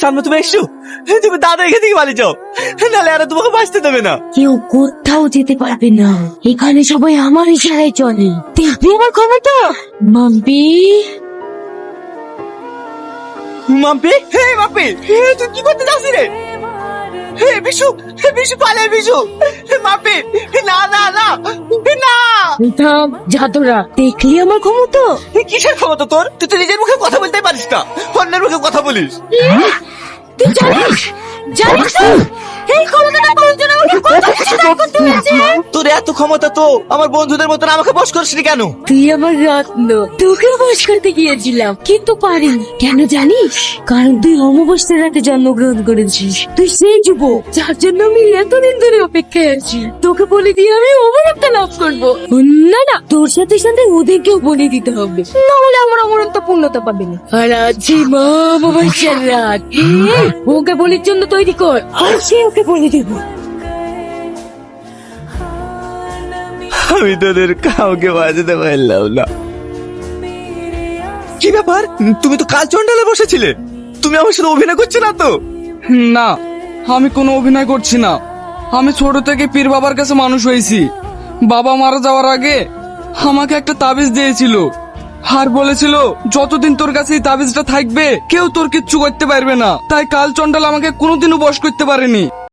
সামনে তুমি এসছো, তুমি দাদা এখান থেকে পালিয়ে যাও, নাহলে আর তোমাকে বাঁচতে দেবে না। কেউ কোথাও যেতে পারবে না, এখানে সবাই আমার ইশারায় চলে। দেখবি আমার ক্ষমতা। মাম্পি, মাম্পি, হে মাম্পি, তুই কি করতে যাচ্ছিস রে? হে বিশু, বিশু পালে, বিশু, মাম্পি, না না না না। থাম, যা তোরা। দেখলি আমার ক্ষমতা। কিসের ক্ষমতা তোর? তুই তো নিজের মুখে কথা বলতেই পারিস না, অন্যের মুখে কথা বলিস। তুই জানিস, জানিস তো এই ক্ষমতাটা পাওয়ার জন্য আমাকে কত কিছু ত্যাগ করতে হয়েছে। তোর এত ক্ষমতা তো আমার বন্ধুদের মতন আমাকে বশ করিসনি কেন? তুই আমার রত্ন, তোকেও বশ করতে গিয়েছিলাম কিন্তু পারিনি। কেন জানিস? কারণ তুই অমাবস্যার রাতে জন্মগ্রহণ করেছিস। তুই সেই যুবক যার জন্য আমি এতদিন ধরে অপেক্ষায় আছি। তোকে বলে দিয়ে আমি অমরত্ব লাভ করবো। না না, তোর সাথে সাথে ওদেরকেও বলে দিতে হবে, নাহলে আমার অমরত্ব পূর্ণতা পাবে না। আর আজই মা অমাবস্যার রাত, ওকে বলির জন্য তৈরি কর, আর সে ওকে বলে দেবো। আমি তোদের কাউকে বাঁচাতে পারলাম না। কি ব্যাপার, তুমি তো কাল চন্ডালে বসেছিলে, তুমি আমার সাথে অভিনয় করছো না তো? না, আমি কোনো অভিনয় করছি না। আমি ছোট থেকে পীর বাবার কাছে মানুষ হয়েছি। বাবা মারা যাওয়ার আগে আমাকে একটা তাবিজ দিয়েছিল, আর বলেছিল যতদিন তোর কাছে এই তাবিজটা থাকবে কেউ তোর কিচ্ছু করতে পারবে না। তাই কাল চন্ডাল আমাকে কোনোদিনও বশ করতে পারেনি।